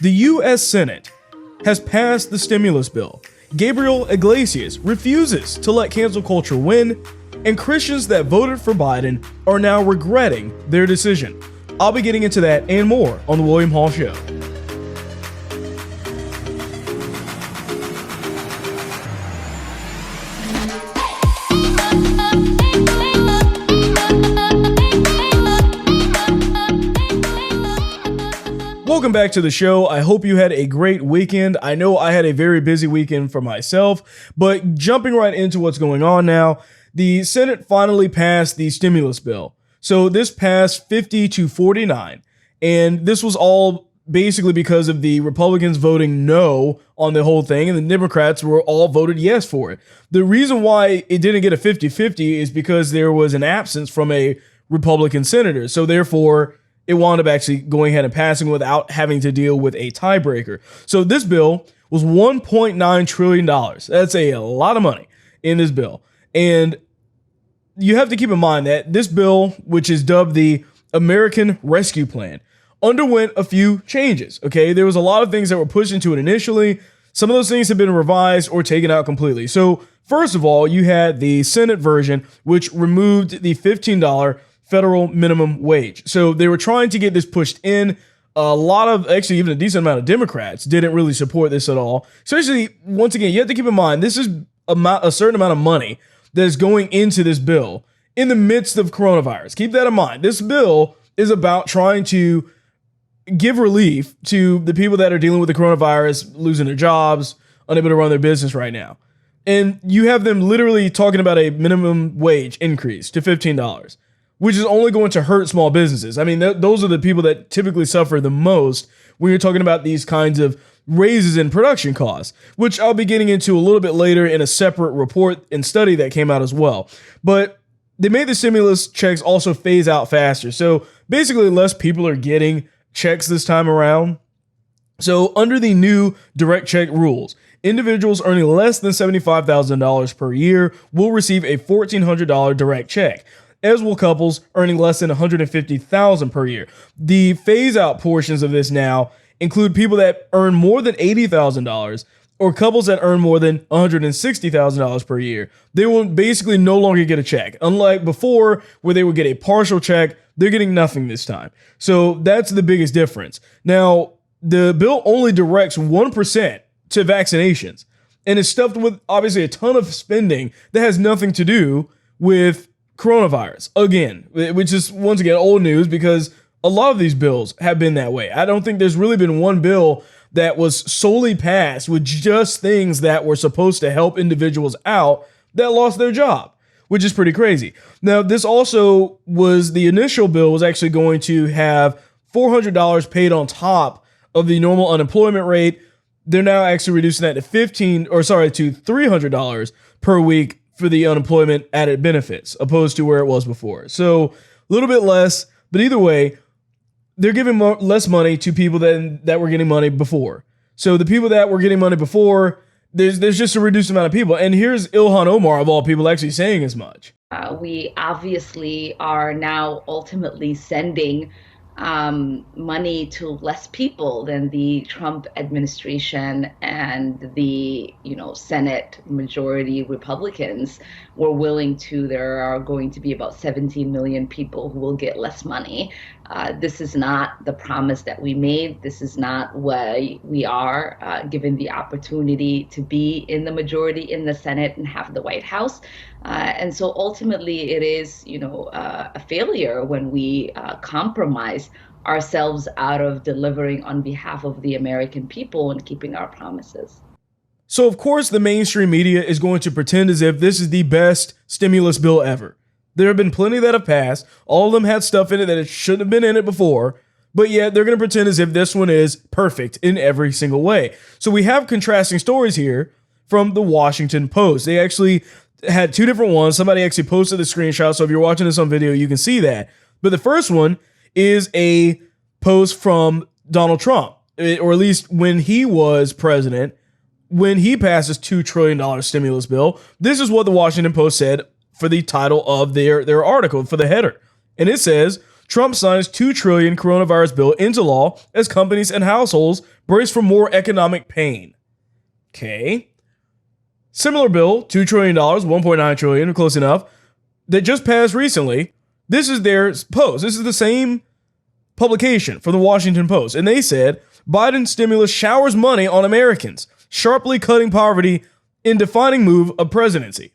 The U.S. Senate has passed the stimulus bill. Gabriel Iglesias refuses to let cancel culture win, and Christians that voted for Biden are now regretting their decision. I'll be getting into that and more on The William Hall Show. Welcome back to the show. I hope you had a great weekend. I know I had a very busy weekend for myself, but jumping right into what's going on now, the Senate finally passed the stimulus bill. So this passed 50-49, and this was all basically because of the Republicans voting no on the whole thing, and the Democrats were all voted yes for it. The reason why it didn't get a 50-50 is because there was an absence from a Republican senator. So therefore, it wound up actually going ahead and passing without having to deal with a tiebreaker. So this bill was $1.9 trillion. That's a lot of money in this bill. And you have to keep in mind that this bill, which is dubbed the American Rescue Plan, underwent a few changes. Okay, there was a lot of things that were pushed into it initially. Some of those things have been revised or taken out completely. So first of all, you had the Senate version, which removed the $15 federal minimum wage. So they were trying to get this pushed in. A lot of, actually even a decent amount of Democrats didn't really support this at all. Especially, once again, you have to keep in mind, this is a certain amount of money that is going into this bill in the midst of coronavirus. Keep that in mind. This bill is about trying to give relief to the people that are dealing with the coronavirus, losing their jobs, unable to run their business right now. And you have them literally talking about a minimum wage increase to $15. Which is only going to hurt small businesses. I mean, those are the people that typically suffer the most when you're talking about these kinds of raises in production costs, which I'll be getting into a little bit later in a separate report and study that came out as well. But they made the stimulus checks also phase out faster. So basically, less people are getting checks this time around. So under the new direct check rules, individuals earning less than $75,000 per year will receive a $1,400 direct check, as will couples earning less than $150,000 per year. The phase-out portions of this now include people that earn more than $80,000 or couples that earn more than $160,000 per year. They will basically no longer get a check. Unlike before, where they would get a partial check, they're getting nothing this time. So that's the biggest difference. Now, the bill only directs 1% to vaccinations, and is stuffed with obviously a ton of spending that has nothing to do with coronavirus, again, which is once again old news because a lot of these bills have been that way. I don't think there's really been one bill that was solely passed with just things that were supposed to help individuals out that lost their job, which is pretty crazy. Now, this also was the initial bill was actually going to have $400 paid on top of the normal unemployment rate. They're now actually reducing that to $300 per week for the unemployment added benefits, opposed to where it was before. So a little bit less, but either way, they're giving less money to people that were getting money before. So the people that were getting money before, there's just a reduced amount of people. And here's Ilhan Omar, of all people, actually saying as much. We obviously are now ultimately sending money to less people than the Trump administration and the, Senate majority Republicans were willing to. There are going to be about 17 million people who will get less money. This is not the promise that we made. This is not why we are given the opportunity to be in the majority in the Senate and have the White House. And so ultimately it is, a failure when we compromise ourselves out of delivering on behalf of the American people and keeping our promises. So, of course, the mainstream media is going to pretend as if this is the best stimulus bill ever. There have been plenty that have passed. All of them had stuff in it that it shouldn't have been in it before. But yet they're going to pretend as if this one is perfect in every single way. So we have contrasting stories here from the Washington Post. They actually had two different ones. Somebody actually posted the screenshot. So if you're watching this on video, you can see that. But the first one is a post from Donald Trump, or at least when he was president, when he passed his $2 trillion stimulus bill. This is what the Washington Post said for the title of their article, for the header. And it says, Trump signs $2 trillion coronavirus bill into law as companies and households brace for more economic pain. Okay. Similar bill, $2 trillion, $1.9 trillion, close enough, that just passed recently. This is their post. This is the same publication from the Washington Post. And they said, Biden stimulus showers money on Americans, sharply cutting poverty in defining move of presidency.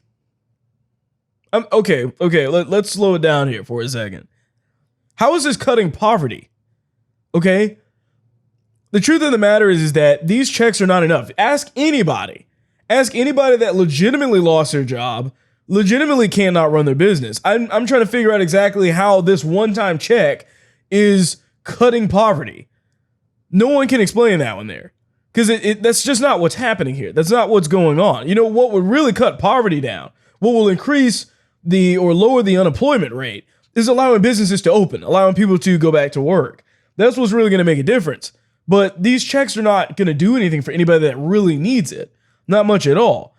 Okay, let's slow it down here for a second. How is this cutting poverty? Okay? The truth of the matter is that these checks are not enough. Ask anybody that legitimately lost their job, legitimately cannot run their business. I'm trying to figure out exactly how this one-time check is cutting poverty. No one can explain that one there. Because that's just not what's happening here. That's not what's going on. You know, what would really cut poverty down, what will increase or lower the unemployment rate, is allowing businesses to open, allowing people to go back to work. That's what's really going to make a difference. But these checks are not going to do anything for anybody that really needs it. Not much at all.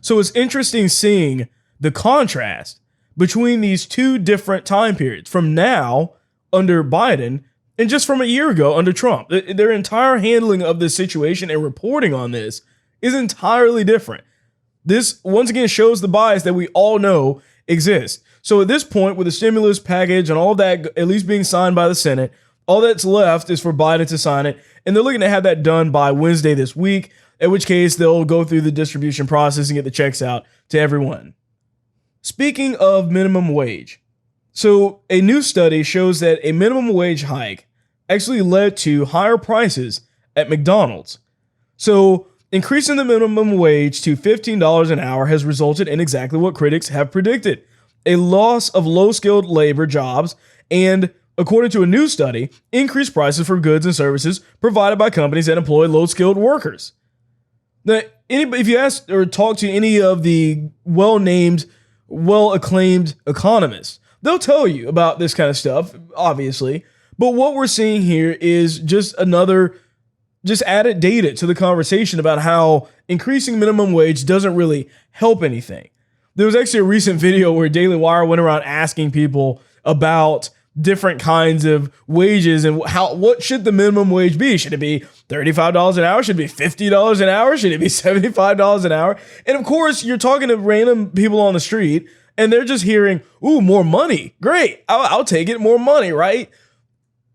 So it's interesting seeing the contrast between these two different time periods from now under Biden and just from a year ago under Trump. Their entire handling of this situation and reporting on this is entirely different. This once again shows the bias that we all know exists. So at this point, with the stimulus package and all of that at least being signed by the Senate, all that's left is for Biden to sign it. And they're looking to have that done by Wednesday this week, in which case they'll go through the distribution process and get the checks out to everyone. Speaking of minimum wage, so a new study shows that a minimum wage hike actually led to higher prices at McDonald's. So increasing the minimum wage to $15 an hour has resulted in exactly what critics have predicted: a loss of low-skilled labor jobs and, according to a new study, increased prices for goods and services provided by companies that employ low-skilled workers. Now, if you ask or talk to any of the well-named, well-acclaimed economists, they'll tell you about this kind of stuff, obviously. But what we're seeing here is just added data to the conversation about how increasing minimum wage doesn't really help anything. There was actually a recent video where Daily Wire went around asking people about different kinds of wages and what should the minimum wage be? Should it be $35 an hour? Should it be $50 an hour? Should it be $75 an hour? And of course, you're talking to random people on the street and they're just hearing, ooh, more money. Great. I'll take it. More money, right?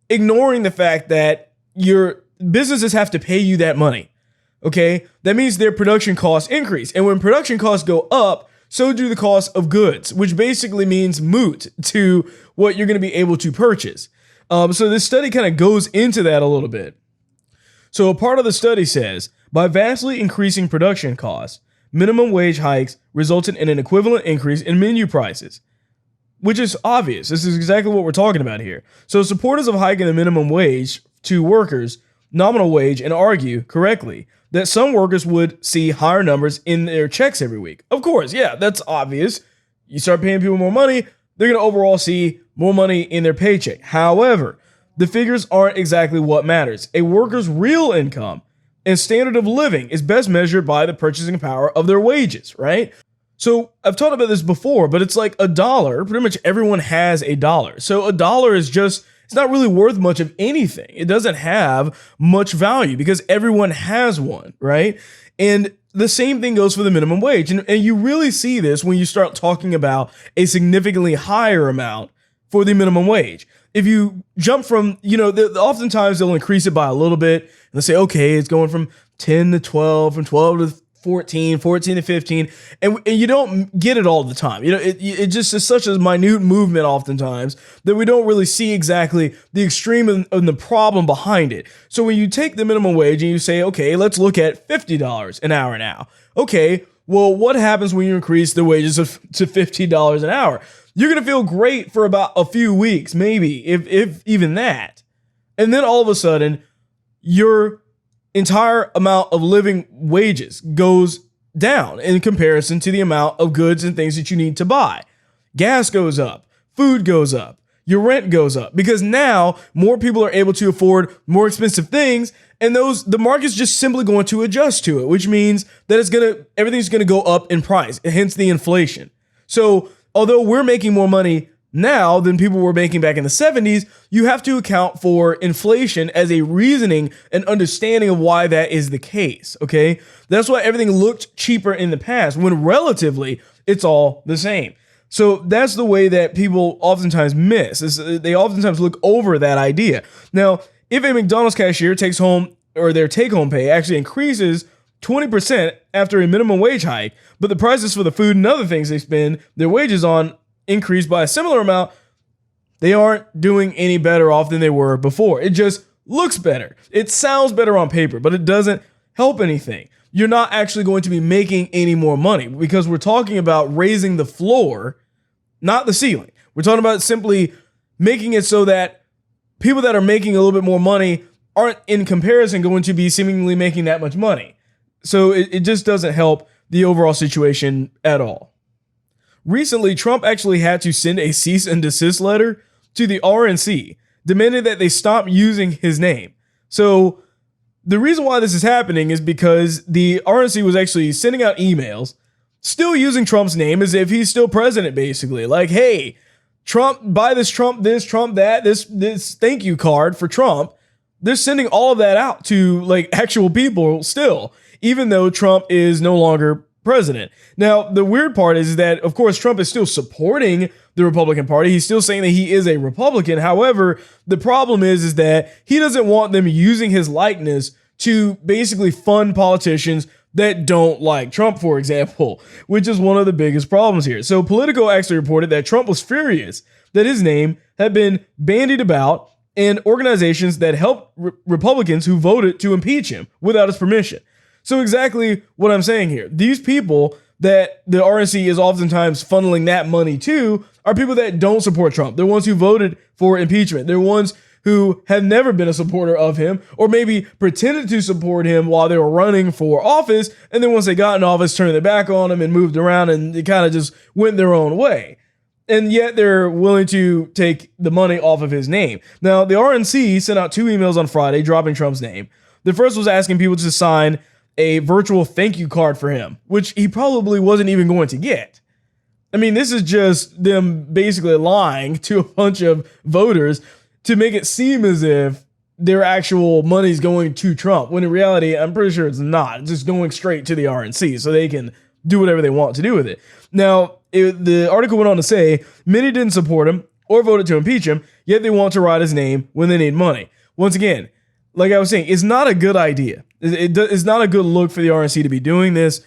Ignoring the fact that your businesses have to pay you that money. Okay? That means their production costs increase. And when production costs go up, so do the cost of goods, which basically means moot to what you're going to be able to purchase. So this study kind of goes into that a little bit. So a part of the study says, by vastly increasing production costs, minimum wage hikes resulted in an equivalent increase in menu prices, which is obvious. This is exactly what we're talking about here. So supporters of hiking the minimum wage to workers' nominal wage and argue correctly that some workers would see higher numbers in their checks every week. Of course, yeah, that's obvious. You start paying people more money, they're going to overall see more money in their paycheck. However, the figures aren't exactly what matters. A worker's real income and standard of living is best measured by the purchasing power of their wages, right? So I've talked about this before, but it's like a dollar. Pretty much everyone has a dollar. So a dollar is just, it's not really worth much of anything. It doesn't have much value because everyone has one, right? And the same thing goes for the minimum wage. And you really see this when you start talking about a significantly higher amount for the minimum wage. If you jump from, oftentimes they'll increase it by a little bit and they'll say, okay, it's going from 10 to 12, from 12 to 14 to 15, and you don't get it all the time. It just is such a minute movement oftentimes that we don't really see exactly the extreme and the problem behind it. So when you take the minimum wage and you say, okay, let's look at $50 an hour now. Okay, well, what happens when you increase the wages to $50 an hour? You're going to feel great for about a few weeks, maybe, if even that. And then all of a sudden, your entire amount of living wages goes down in comparison to the amount of goods and things that you need to buy. Gas goes up, food goes up, your rent goes up, because now more people are able to afford more expensive things, and the market's just simply going to adjust to it, which means that everything's gonna go up in price, hence the inflation. So although we're making more money now than people were making back in the 70s, you have to account for inflation as a reasoning and understanding of why that is the case, okay? That's why everything looked cheaper in the past, when relatively, it's all the same. So that's the way that people oftentimes miss. They oftentimes look over that idea. Now, if a McDonald's cashier takes home, or their take-home pay actually increases 20% after a minimum wage hike, but the prices for the food and other things they spend their wages on increase by a similar amount, they aren't doing any better off than they were before. It just looks better. It sounds better on paper, but it doesn't help anything. You're not actually going to be making any more money, because we're talking about raising the floor, not the ceiling. We're talking about simply making it so that people that are making a little bit more money aren't in comparison going to be seemingly making that much money. So it just doesn't help the overall situation at all. Recently, Trump actually had to send a cease and desist letter to the RNC, demanding that they stop using his name. So the reason why this is happening is because the RNC was actually sending out emails, still using Trump's name as if he's still president, basically. Like, hey, Trump, buy this, Trump that, this thank you card for Trump. They're sending all of that out to like actual people still, even though Trump is no longer president. Now, the weird part is that, of course, Trump is still supporting the Republican Party. He's still saying that he is a Republican. However, the problem is that he doesn't want them using his likeness to basically fund politicians that don't like Trump, for example, which is one of the biggest problems here. So Politico actually reported that Trump was furious that his name had been bandied about in organizations that helped Republicans who voted to impeach him without his permission. So exactly what I'm saying here. These people that the RNC is oftentimes funneling that money to are people that don't support Trump. They're ones who voted for impeachment. They're ones who have never been a supporter of him, or maybe pretended to support him while they were running for office, and then once they got in office, turned their back on him and moved around, and they kind of just went their own way. And yet they're willing to take the money off of his name. Now, the RNC sent out 2 emails on Friday dropping Trump's name. The first was asking people to sign a virtual thank you card for him, which he probably wasn't even going to get. I mean, this is just them basically lying to a bunch of voters to make it seem as if their actual money's going to Trump, when in reality, I'm pretty sure it's not. It's just going straight to the RNC so they can do whatever they want to do with it. Now, the article went on to say, many didn't support him or voted to impeach him, yet they want to write his name when they need money. Once again, like I was saying, it's not a good idea. It's not a good look for the RNC to be doing this,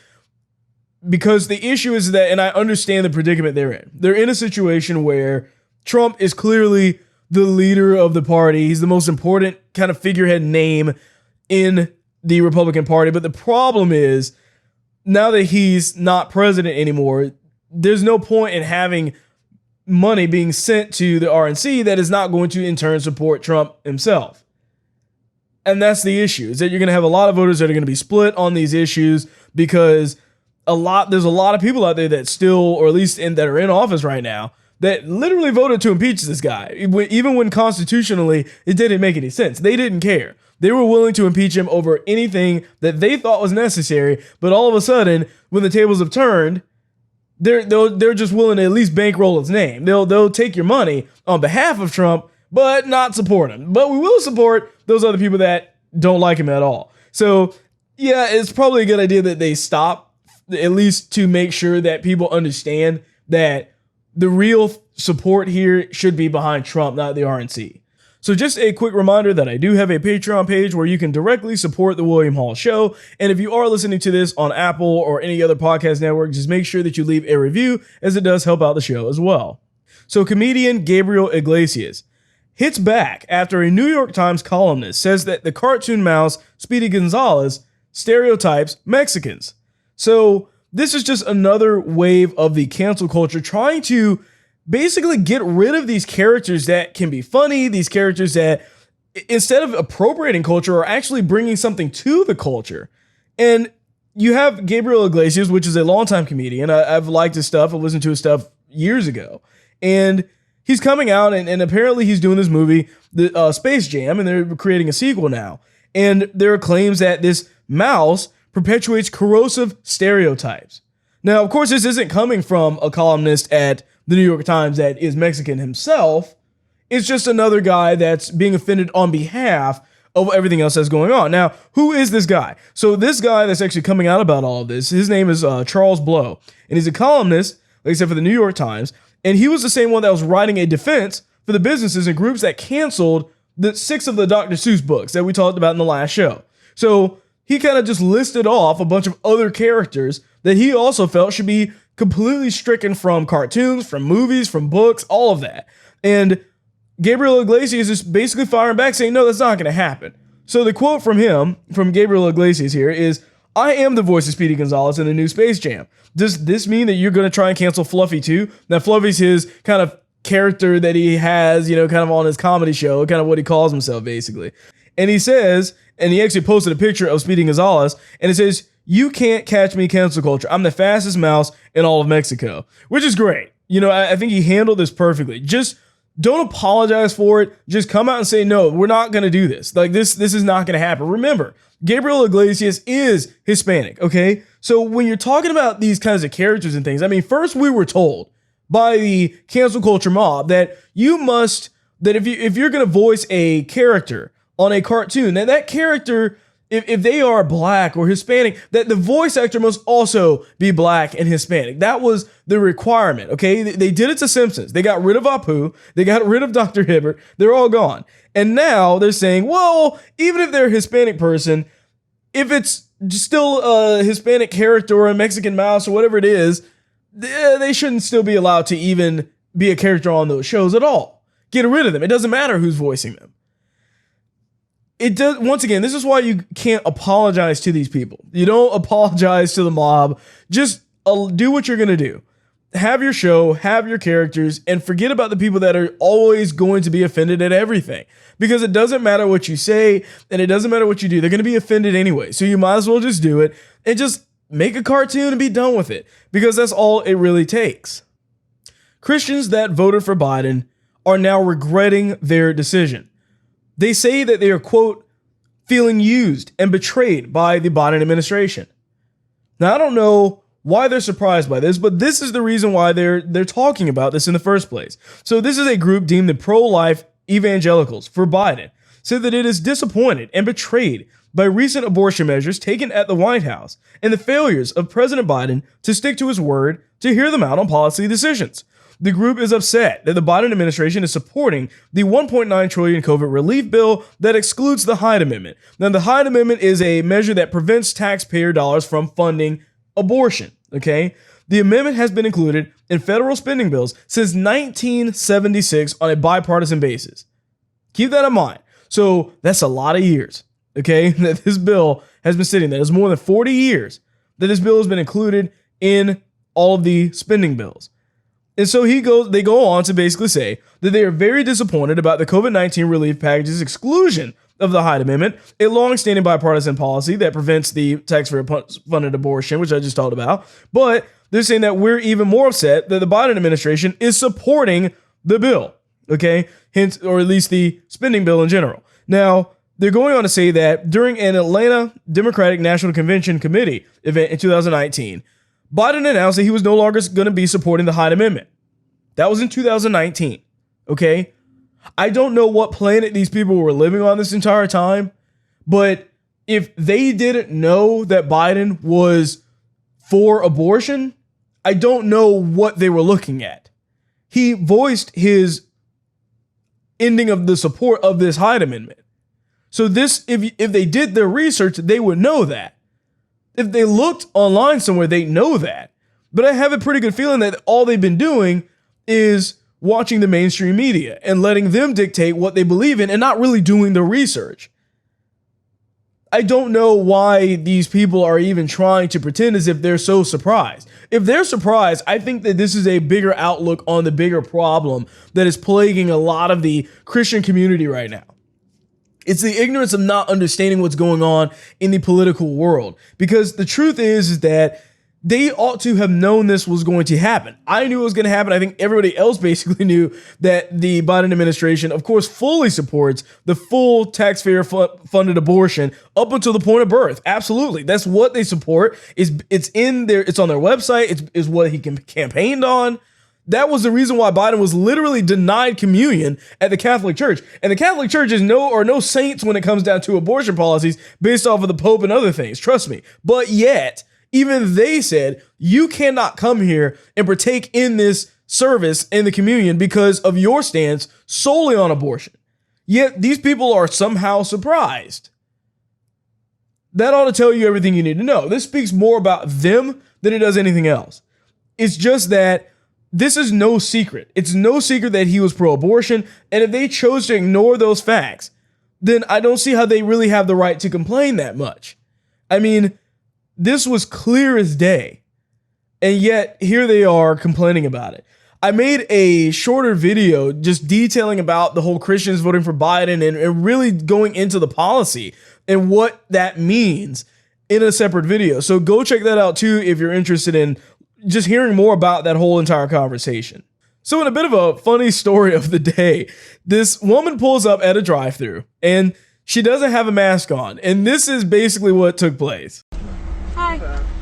because the issue is that, and I understand the predicament they're in. They're in a situation where Trump is clearly the leader of the party. He's the most important kind of figurehead name in the Republican Party. But the problem is, now that he's not president anymore, there's no point in having money being sent to the RNC that is not going to in turn support Trump himself. And that's the issue, is that you're going to have a lot of voters that are going to be split on these issues, because there's a lot of people out there that still, or at least that are in office right now, that literally voted to impeach this guy, even when constitutionally it didn't make any sense. They didn't care. They were willing to impeach him over anything that they thought was necessary. But all of a sudden, when the tables have turned, they're just willing to at least bankroll his name. They'll take your money on behalf of Trump, but not support him. But we will support those other people that don't like him at all. So yeah, it's probably a good idea that they stop, at least to make sure that people understand that the real support here should be behind Trump, not the RNC. So just a quick reminder that I do have a Patreon page where you can directly support the William Hall Show. And if you are listening to this on Apple or any other podcast network, just make sure that you leave a review, as it does help out the show as well. So comedian Gabriel Iglesias hits back after a New York Times columnist says that the cartoon mouse Speedy Gonzales stereotypes Mexicans. So this is just another wave of the cancel culture trying to basically get rid of these characters that can be funny, these characters that, instead of appropriating culture, are actually bringing something to the culture. And you have Gabriel Iglesias, which is a longtime comedian. I've liked his stuff. I listened to his stuff years ago. And he's coming out, and apparently he's doing this movie, the Space Jam, and they're creating a sequel now. And there are claims that this mouse perpetuates corrosive stereotypes. Now, of course, this isn't coming from a columnist at the New York Times that is Mexican himself. It's just another guy that's being offended on behalf of everything else that's going on. Now, who is this guy? So this guy that's actually coming out about all of this, his name is Charles Blow, and he's a columnist, like I said, for the New York Times, and he was the same one that was writing a defense for the businesses and groups that canceled the 6 of the Dr. Seuss books that we talked about in the last show. So he kind of just listed off a bunch of other characters that he also felt should be completely stricken from cartoons, from movies, from books, all of that. And Gabriel Iglesias is basically firing back saying, no, that's not going to happen. So the quote from him, from Gabriel Iglesias here is, I am the voice of Speedy Gonzalez in the new Space Jam. Does this mean that you're going to try and cancel Fluffy too? Now, Fluffy's his kind of character that he has, kind of on his comedy show, kind of what he calls himself, basically. And he says, and he actually posted a picture of Speedy Gonzalez, and it says, you can't catch me, cancel culture. I'm the fastest mouse in all of Mexico, which is great. I think he handled this perfectly. Just don't apologize for it. Just come out and say, no, we're not going to do this. Like this is not going to happen. Remember, Gabriel Iglesias is Hispanic, okay? So when you're talking about these kinds of characters and things, I mean, first we were told by the cancel culture mob that if you're going to voice a character on a cartoon, that character, if they are black or Hispanic, that the voice actor must also be black and Hispanic. That was the requirement, okay? They did it to Simpsons. They got rid of Apu. They got rid of Dr. Hibbert. They're all gone. And now they're saying, well, even if they're a Hispanic person, if it's still a Hispanic character or a Mexican mouse or whatever it is, they shouldn't still be allowed to even be a character on those shows at all. Get rid of them. It doesn't matter who's voicing them. It does. Once again, this is why you can't apologize to these people. You don't apologize to the mob. Just do what you're going to do. Have your show, have your characters, and forget about the people that are always going to be offended at everything. Because it doesn't matter what you say, and it doesn't matter what you do. They're going to be offended anyway. So you might as well just do it and just make a cartoon and be done with it. Because that's all it really takes. Christians that voted for Biden are now regretting their decision. They say that they are, quote, feeling used and betrayed by the Biden administration. Now, I don't know why they're surprised by this, but this is the reason why they're talking about this in the first place. So this is a group deemed the pro-life evangelicals for Biden, said that it is disappointed and betrayed by recent abortion measures taken at the White House and the failures of President Biden to stick to his word to hear them out on policy decisions. The group is upset that the Biden administration is supporting the $1.9 trillion COVID relief bill that excludes the Hyde Amendment. Now, the Hyde Amendment is a measure that prevents taxpayer dollars from funding abortion, okay? The amendment has been included in federal spending bills since 1976 on a bipartisan basis. Keep that in mind. So that's a lot of years, okay, that this bill has been sitting there. It's more than 40 years that this bill has been included in all of the spending bills. And so they go on to basically say that they are very disappointed about the COVID-19 relief package's exclusion of the Hyde Amendment, a long-standing bipartisan policy that prevents the tax-funded abortion, which I just talked about. But they're saying that we're even more upset that the Biden administration is supporting the bill, okay? Hence, or at least the spending bill in general. Now, they're going on to say that during an Atlanta Democratic National Convention Committee event in 2019, Biden announced that he was no longer going to be supporting the Hyde Amendment. That was in 2019, okay? I don't know what planet these people were living on this entire time, but if they didn't know that Biden was for abortion, I don't know what they were looking at. He voiced his ending of the support of this Hyde Amendment. So this, if they did their research, they would know that. If they looked online somewhere, they know that. But I have a pretty good feeling that all they've been doing is watching the mainstream media and letting them dictate what they believe in and not really doing the research. I don't know why these people are even trying to pretend as if they're so surprised. If they're surprised, I think that this is a bigger outlook on the bigger problem that is plaguing a lot of the Christian community right now. It's the ignorance of not understanding what's going on in the political world. Because the truth is that they ought to have known this was going to happen. I knew it was going to happen. I think everybody else basically knew that the Biden administration, of course, fully supports the full taxpayer funded abortion up until the point of birth. Absolutely. That's what they support. It's in there. It's on their website. It's what he campaigned on. That was the reason why Biden was literally denied communion at the Catholic Church. And the Catholic Church is no saints when it comes down to abortion policies based off of the Pope and other things, trust me. But yet, even they said, you cannot come here and partake in this service in the communion because of your stance solely on abortion. Yet these people are somehow surprised. That ought to tell you everything you need to know. This speaks more about them than it does anything else. It's just that this is no secret. It's no secret that he was pro-abortion, and if they chose to ignore those facts, then I don't see how they really have the right to complain that much. I mean, this was clear as day, and yet here they are complaining about it. I made a shorter video just detailing about the whole Christians voting for Biden and really going into the policy and what that means in a separate video. So go check that out too if you're interested in just hearing more about that whole entire conversation. So in a bit of a funny story of the day, this woman pulls up at a drive-thru and she doesn't have a mask on. And this is basically what took place. Hi.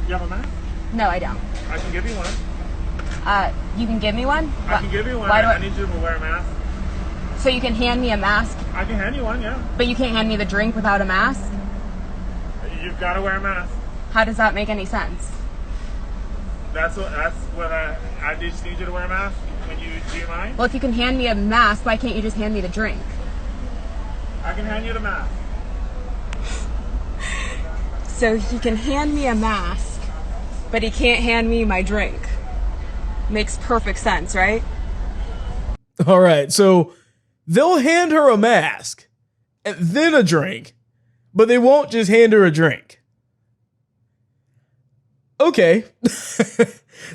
You have a mask? No, I don't. I can give you one. You can give me one? I can give you one. Why do I need you to wear a mask. So you can hand me a mask, I can hand you one, yeah. but you can't hand me the drink without a mask? You've got to wear a mask. How does that make any sense? That's what I just need you to wear a mask. Do you mind? Well, if you can hand me a mask, why can't you just hand me the drink? I can hand you the mask. So he can hand me a mask, but he can't hand me my drink. Makes perfect sense, right? All right, so they'll hand her a mask and then a drink, but they won't just hand her a drink. Okay.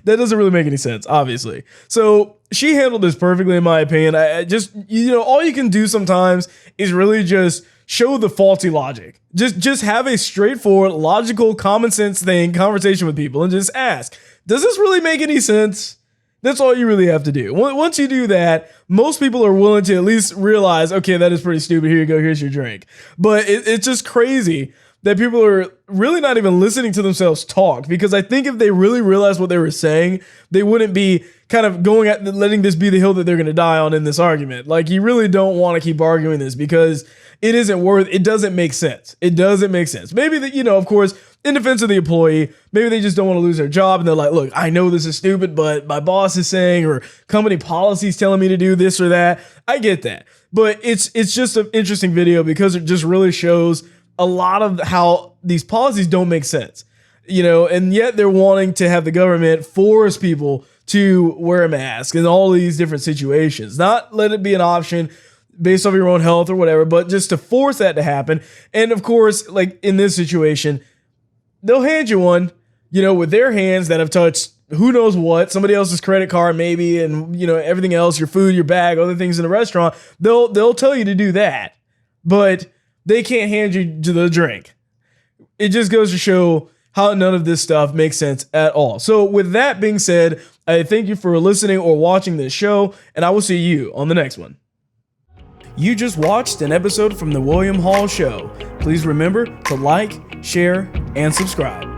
That doesn't really make any sense, obviously. So she handled this perfectly, in my opinion. I just, all you can do sometimes is really just show the faulty logic. Just have a straightforward, logical, common sense conversation with people and just ask, does this really make any sense? That's all you really have to do. Once you do that, most people are willing to at least realize, okay, that is pretty stupid. Here you go. Here's your drink. But it's just crazy that people are really not even listening to themselves talk, because I think if they really realized what they were saying, they wouldn't be kind of letting this be the hill that they're going to die on in this argument. Like, you really don't want to keep arguing this because it doesn't make sense. It doesn't make sense. Maybe that, of course, in defense of the employee, maybe they just don't want to lose their job and they're like, look, I know this is stupid, but my boss is saying, or company policy is telling me to do this or that. I get that. But it's just an interesting video because it just really shows a lot of how these policies don't make sense, and yet they're wanting to have the government force people to wear a mask in all these different situations, not let it be an option based off your own health or whatever, but just to force that to happen. And of course, like in this situation, they'll hand you one, with their hands that have touched who knows what, somebody else's credit card maybe, and everything else, your food, your bag, other things in the restaurant. They'll tell you to do that, but they can't hand you the drink. It just goes to show how none of this stuff makes sense at all. So with that being said, I thank you for listening or watching this show, and I will see you on the next one. You just watched an episode from The William Hall Show. Please remember to like, share, and subscribe.